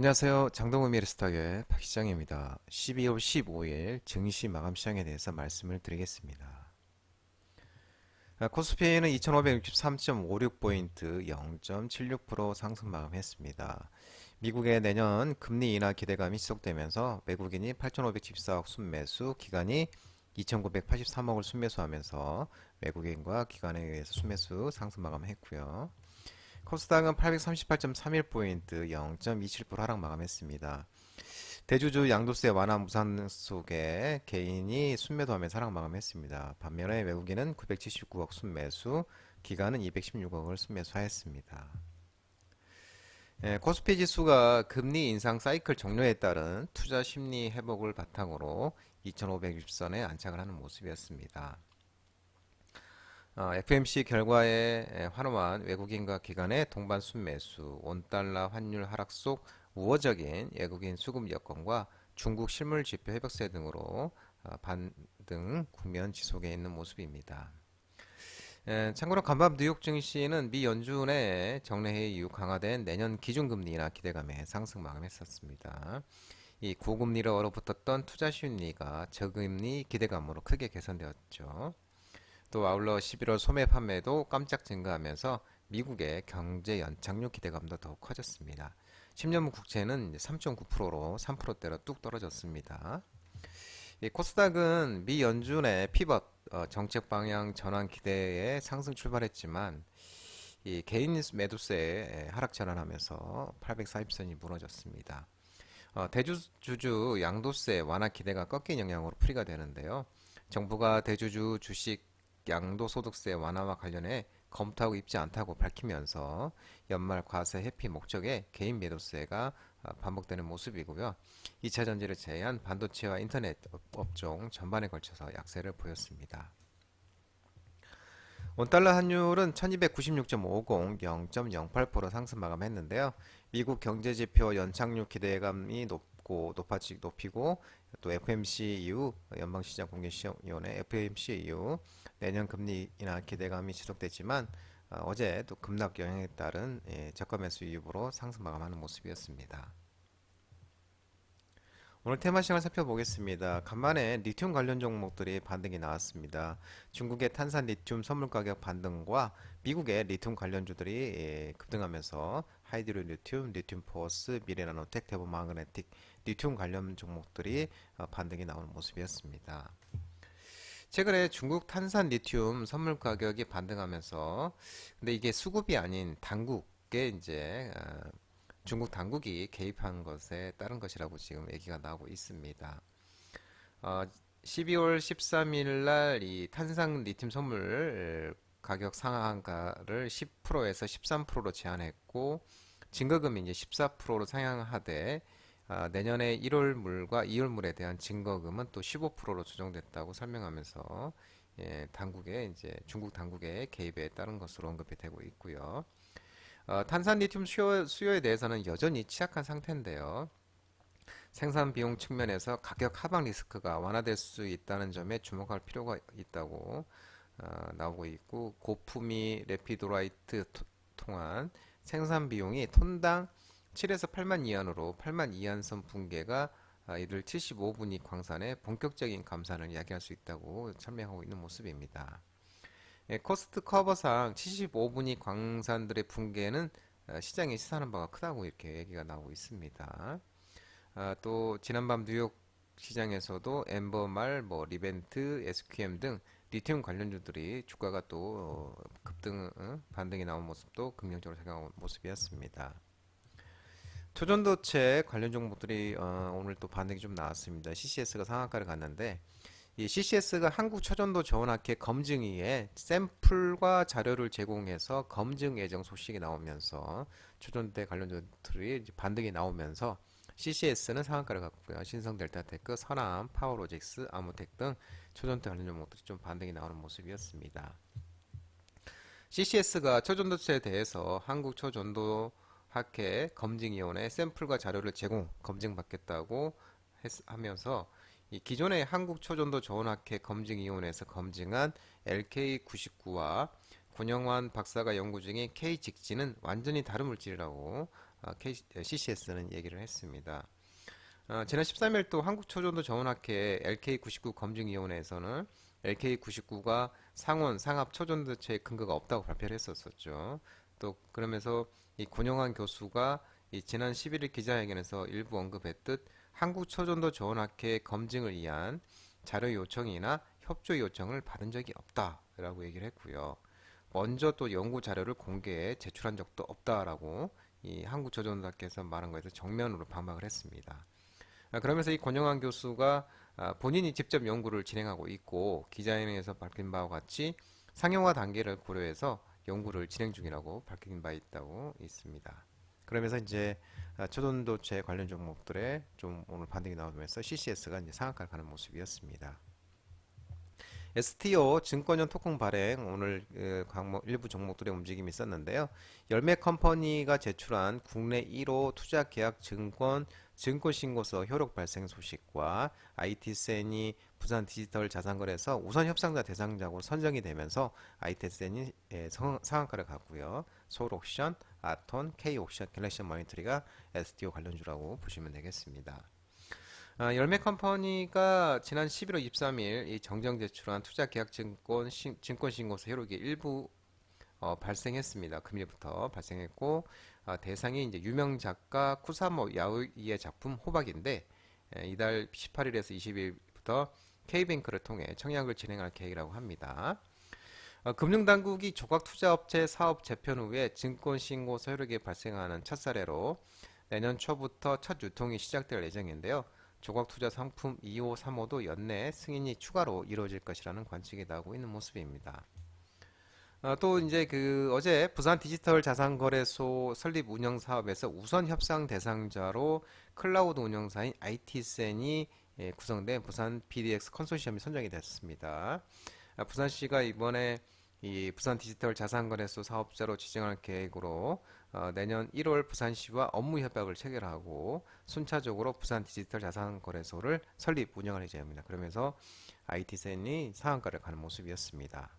안녕하세요. 장동훈 미래스탁의 박시장입니다. 12월 15일 증시 마감 시장에 대해서 말씀을 드리겠습니다. 코스피는 2563.56포인트 0.76% 상승 마감했습니다. 미국의 내년 금리 인하 기대감이 지속되면서 외국인이 8,514억 순매수, 기관이 2,983억을 순매수하면서 외국인과 기관에 의해서 순매수 상승 마감했고요. 코스닥은 838.31포인트 0.27% 하락 마감했습니다. 대주주 양도세 완화 무산 속에 개인이 순매도하면서 하락 마감했습니다. 반면에 외국인은 979억 순매수, 기관은 216억을 순매수하였습니다. 코스피 지수가 금리 인상 사이클 종료에 따른 투자 심리 회복을 바탕으로 2560선에 안착을 하는 모습이었습니다. FMC 결과에 환호한 외국인과 기관의 동반 순매수, 원달러 환율 하락 속 우호적인 외국인 수급 여건과 중국 실물 지표 회복세 등으로 반등 국면 지속에 있는 모습입니다. 참고로 간밤 뉴욕 증시는 미 연준의 정례회의 이후 강화된 내년 기준금리 인하 기대감에 상승 마감했었습니다. 이 고금리로 얼어붙었던 투자 심리가 저금리 기대감으로 크게 개선되었죠. 또 아울러 11월 소매 판매도 깜짝 증가하면서 미국의 경제 연착륙 기대감도 더욱 커졌습니다. 10년물 국채는 3.9%로 3%대로 뚝 떨어졌습니다. 이 코스닥은 미 연준의 피벗 정책 방향 전환 기대에 상승 출발했지만 이 개인 매도세에 하락 전환하면서 840선이 무너졌습니다. 대주주 양도세 완화 기대가 꺾인 영향으로 풀이가 되는데요. 정부가 대주주 주식 양도소득세 완화와 관련해 검토하고 있지 않다고 밝히면서 연말 과세 회피 목적의 개인 매도세가 반복되는 모습이고요. 2차 전지를 제외한 반도체와 인터넷 업종 전반에 걸쳐서 약세를 보였습니다. 원달러 환율은 1296.50, 0.08% 상승 마감했는데요. 미국 경제지표 연착륙 기대감이 높이고 또 FMC 이후 연방시장공개위원회 FMC 이후 내년 금리 인하 기대감이 지속됐지만 어제 또 급락 영향에 따른 저가 매수 이후로 상승 마감하는 모습이었습니다. 오늘 테마 시간을 살펴보겠습니다. 간만에 리튬 관련 종목들이 반등이 나왔습니다. 중국의 탄산 리튬 선물 가격 반등과 미국의 리튬 관련주들이 급등하면서 하이드로 리튬, 리튬 포어스, 미래나노텍, 대본 마그네틱 리튬 관련 종목들이 반등이 나오는 모습이었습니다. 최근에 중국 탄산 리튬 선물 가격이 반등하면서 근데 이게 수급이 아닌 당국의 이제 중국 당국이 개입한 것에 따른 것이라고 지금 얘기가 나오고 있습니다. 12월 13일 날 이 탄산 리튬 선물 가격 상한가를 10%에서 13%로 제한했고 증거금이 이제 14%로 상향하되 내년에 1월 물과 2월 물에 대한 증거금은 또 15%로 조정됐다고 설명하면서 당국의 이제 중국 당국의 개입에 따른 것으로 언급이 되고 있고요. 탄산 리튬 수요에 대해서는 여전히 취약한 상태인데요. 생산 비용 측면에서 가격 하방 리스크가 완화될 수 있다는 점에 주목할 필요가 있다고 나오고 있고 고품위 레피도라이트 통한 생산 비용이 톤당 7에서 8만 이안으로 8만 이안선 붕괴가 이들 75분위 광산의 본격적인 감산을 이야기할 수 있다고 설명하고 있는 모습입니다. 코스트 커버상 75분위 광산들의 붕괴는 시장에 시사하는 바가 크다고 이렇게 얘기가 나오고 있습니다. 또 지난밤 뉴욕 시장에서도 엠버말, 리벤트, SQM 등 리튬 관련주들이 주가가 또 급등, 반등이 나온 모습도 긍정적으로 작용한 모습이었습니다. 초전도체 관련 종목들이 오늘 또 반등이 좀 나왔습니다. CCS가 상한가를 갔는데 이 CCS가 한국초전도저온학회 검증위에 샘플과 자료를 제공해서 검증 예정 소식이 나오면서 초전도체 관련주들이 반등이 나오면서 CCS는 상한가를 갔고요. 신성델타테크, 선암, 파워로직스, 아무텍 등 초전도체 관련 종목들이 좀 반등이 나오는 모습이었습니다. CCS가 초전도체에 대해서 한국초전도학회 검증위원회 샘플과 자료를 검증받겠다고 하면서 이 기존의 한국초전도저온학회 검증위원회에서 검증한 LK99와 권영환 박사가 연구 중인 K직지는 완전히 다른 물질이라고 CCS는 얘기를 했습니다. 지난 13일 또 한국초전도 전원학회 LK99 검증위원회에서는 LK99가 상원, 상합 초전도체에 근거가 없다고 발표를 했었죠. 또 그러면서 이 권영환 교수가 이 지난 11일 기자회견에서 일부 언급했듯 한국초전도 전원학회 검증을 위한 자료 요청이나 협조 요청을 받은 적이 없다라고 얘기를 했고요. 먼저 또 연구 자료를 공개해 제출한 적도 없다라고 이 한국조전학회에서 말한 것에서 정면으로 반박을 했습니다. 그러면서 이 권영환 교수가 본인이 직접 연구를 진행하고 있고 기자회견에서 밝힌 바와 같이 상용화 단계를 고려해서 연구를 진행 중이라고 밝힌 바 있다고 있습니다. 그러면서 이제 초전도체 관련 종목들에 좀 오늘 반등이 나오면서 CCS가 이제 상한가를 가는 모습이었습니다. STO 증권형 토큰 발행 오늘 광목 일부 종목들의 움직임이 있었는데요. 열매 컴퍼니가 제출한 국내 1호 투자 계약 증권 신고서 효력 발생 소식과 IT센이 부산 디지털 자산거래소 우선 협상자 대상자로 선정이 되면서 IT센이 상한가를 갔고요. 서울옥션, 아톤, K옥션, 갤럭시 모니터리가 STO 관련주라고 보시면 되겠습니다. 열매 컴퍼니가 지난 11월 23일 이 정정 제출한 투자 계약 증권 신고서 효력이 일부 발생했습니다. 금일부터 발생했고 대상이 이제 유명 작가 쿠사모 야오이의 작품 호박인데 이달 18일에서 20일부터 K뱅크를 통해 청약을 진행할 계획이라고 합니다. 금융당국이 조각투자업체 사업 재편 후에 증권신고서 효력이 발생하는 첫 사례로 내년 초부터 첫 유통이 시작될 예정인데요. 조각투자 상품 2호, 3호도 연내 승인이 추가로 이루어질 것이라는 관측이 나오고 있는 모습입니다. 또 이제 어제 부산 디지털 자산거래소 설립 운영 사업에서 우선 협상 대상자로 클라우드 운영사인 IT센이 구성된 부산 PDX 컨소시엄이 선정이 됐습니다. 부산시가 이번에 이 부산 디지털 자산거래소 사업자로 지정할 계획으로 내년 1월 부산시와 업무 협약을 체결하고 순차적으로 부산 디지털 자산거래소를 설립 운영할 예정입니다. 그러면서 IT센이 상한가를 가는 모습이었습니다.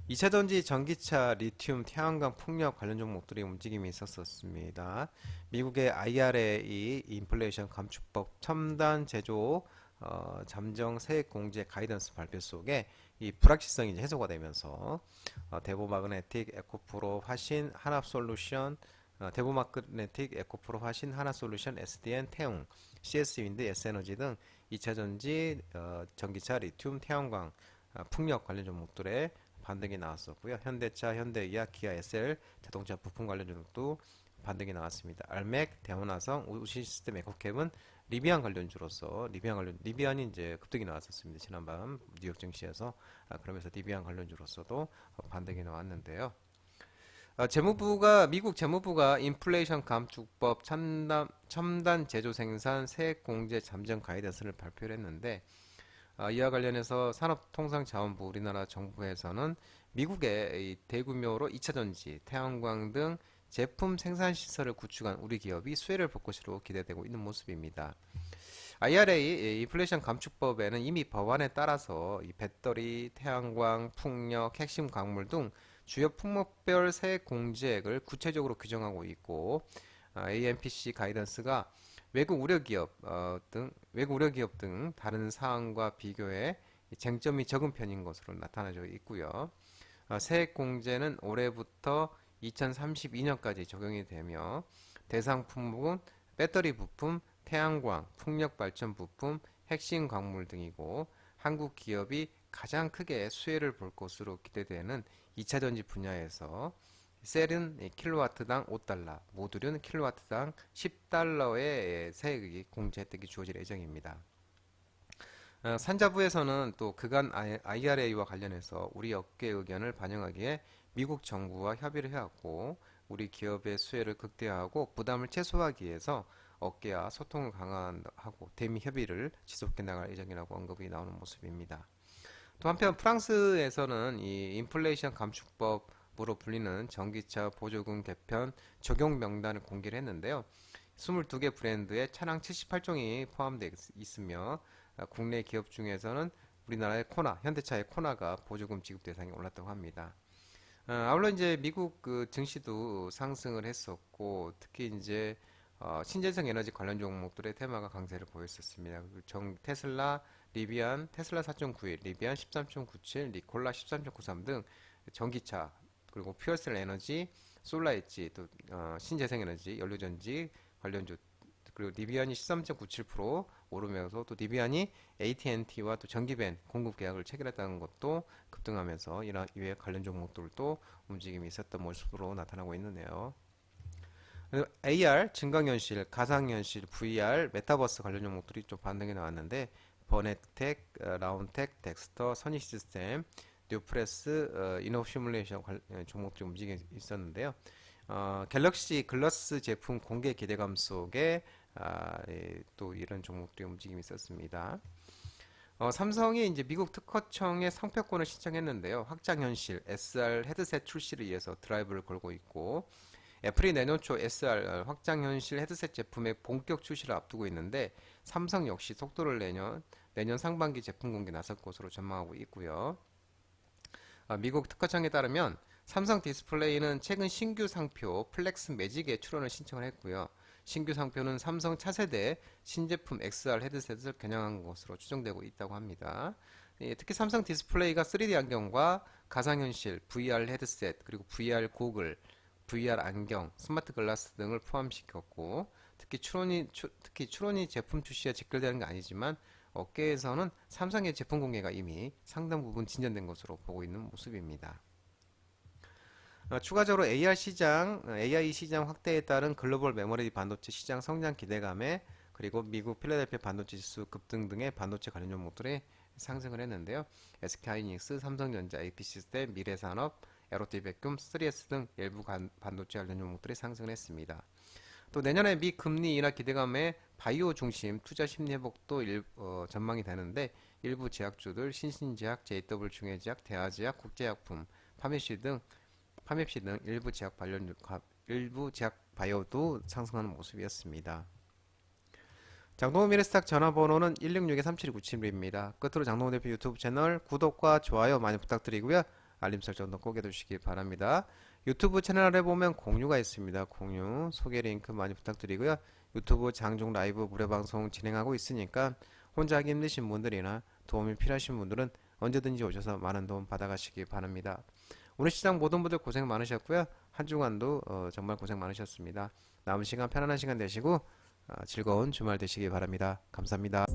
2차전지, 전기차, 리튬, 태양광, 풍력 관련 종목들이 움직임이 있었습니다. 미국의 IRA, 인플레이션 감축법 첨단 제조 잠정 세액 공제 가이던스 발표 속에 이 불확실성이 해소가 되면서 대보마그네틱, 에코프로, 화신, 한합솔루션, 대보마그네틱, 에코프로, 화신, 하나솔루션, SDN, 태웅, CS윈드, S에너지 등 2차전지, 전기차, 리튬, 태양광, 풍력 관련 종목들의 반등이 나왔었고요. 현대차, 현대의학, 기아, SL 자동차 부품 관련 종목도 반등이 나왔습니다. 알맥, 대원화성, 우시시스템, 에코캡은 리비안 관련주로서 리비안이 이제 급등이 나왔었습니다. 지난밤 뉴욕 증시에서 그러면서 리비안 관련주로서도 반등이 나왔는데요. 미국 재무부가 인플레이션 감축법 첨단 제조 생산 세액 공제 잠정 가이던스를 발표를 했는데 이와 관련해서 산업통상자원부 우리나라 정부에서는 미국의 대규모로 2차전지, 태양광 등 제품 생산 시설을 구축한 우리 기업이 수혜를 볼 것으로 기대되고 있는 모습입니다. IRA 인플레이션 감축법에는 이미 법안에 따라서 이 배터리, 태양광, 풍력, 핵심 광물 등 주요 품목별 세액 공제액을 구체적으로 규정하고 있고 AMPC 가이던스가 외국 우려 기업 등 다른 사항과 비교해 쟁점이 적은 편인 것으로 나타나져 있고요. 세액 공제는 올해부터 2032년까지 적용이 되며 대상 품목은 배터리 부품, 태양광, 풍력 발전 부품, 핵심 광물 등이고 한국 기업이 가장 크게 수혜를 볼 것으로 기대되는 2차전지 분야에서 셀은 킬로와트당 5달러, 모듈은 킬로와트당 10달러의 세액이 공제 혜택이 주어질 예정입니다. 산자부에서는 또 그간 IRA와 관련해서 우리 업계 의견을 반영하기에 미국 정부와 협의를 해왔고 우리 기업의 수혜를 극대화하고 부담을 최소화하기 위해서 업계와 소통을 강화하고 대미 협의를 지속해 나갈 예정이라고 언급이 나오는 모습입니다. 또 한편 프랑스에서는 이 인플레이션 감축법으로 불리는 전기차 보조금 개편 적용 명단을 공개를 했는데요. 22개 브랜드에 차량 78종이 포함되어 있으며 국내 기업 중에서는 우리나라의 현대차의 코나가 보조금 지급 대상에 올랐다고 합니다. 아울러 이제 미국 그 증시도 상승을 했었고, 특히 이제 신재생 에너지 관련 종목들의 테마가 강세를 보였었습니다. 테슬라, 리비안, 테슬라 4.91, 리비안 13.97, 니콜라 13.93 등 전기차, 그리고 퓨얼셀 에너지, 솔라 엣지, 또 신재생 에너지, 연료전지 관련주, 그리고 리비안이 13.97% 오르면서, 또 리비안이 AT&T와 또 전기밴 공급 계약을 체결했다는 것도 급등하면서 이외 관련 종목들도 움직임이 있었던 모습으로 나타나고 있는데요. AR, 증강현실, 가상현실, VR, 메타버스 관련 종목들이 좀 반등이 나왔는데, 버넷텍, 라운텍, 덱스터, 선희시스템, 뉴프레스, 이노시뮬레이션 종목들이 움직임이 있었는데요. 갤럭시 글라스 제품 공개 기대감 속에 또 이런 종목들의 움직임이 있었습니다. 삼성이 이제 미국 특허청에 상표권을 신청했는데요. 확장현실 SR 헤드셋 출시를 위해서 드라이브를 걸고 있고, 애플이 내년 초 SR 확장현실 헤드셋 제품의 본격 출시를 앞두고 있는데, 삼성 역시 속도를 내년 상반기 제품 공개 나설 것으로 전망하고 있고요. 미국 특허청에 따르면 삼성 디스플레이는 최근 신규 상표 플렉스 매직에 출원을 신청을 했고요. 신규 상표는 삼성 차세대 신제품 XR 헤드셋을 겨냥한 것으로 추정되고 있다고 합니다. 특히 삼성 디스플레이가 3D 안경과 가상현실, VR 헤드셋, 그리고 VR 고글, VR 안경, 스마트 글라스 등을 포함시켰고, 특히 추론이 제품 출시에 직결되는 게 아니지만 업계에서는 삼성의 제품 공개가 이미 상당 부분 진전된 것으로 보고 있는 모습입니다. 추가적으로 AI 시장 확대에 따른 글로벌 메모리 반도체 시장 성장 기대감에, 그리고 미국 필라델피아 반도체 지수 급등 등의 반도체 관련 종목들이 상승을 했는데요. SK하이닉스, 삼성전자, AP시스템, 미래산업, 에로티베큐um, 3S 등 일부 반도체 관련 종목들이 상승을 했습니다. 또 내년에 미 금리 인하 기대감에 바이오 중심 투자 심리 회복도 전망이 되는데, 일부 제약주들 신신제약, JW 중해제약, 대아제약, 국제약품, 파메시 등 일부 제약 바이오도 상승하는 모습이었습니다. 장동호 미래스탁 전화번호는 166-3797입니다. 끝으로 장동호 대표 유튜브 채널 구독과 좋아요 많이 부탁드리고요. 알림 설정도 꼭 해두시기 바랍니다. 유튜브 채널에 보면 공유가 있습니다. 공유, 소개 링크 많이 부탁드리고요. 유튜브 장중 라이브 무료 방송 진행하고 있으니까 혼자 하기 힘드신 분들이나 도움이 필요하신 분들은 언제든지 오셔서 많은 도움 받아가시기 바랍니다. 오늘 시장 모든 분들 고생 많으셨고요. 한 주간도 정말 고생 많으셨습니다. 남은 시간 편안한 시간 되시고 즐거운 주말 되시기 바랍니다. 감사합니다.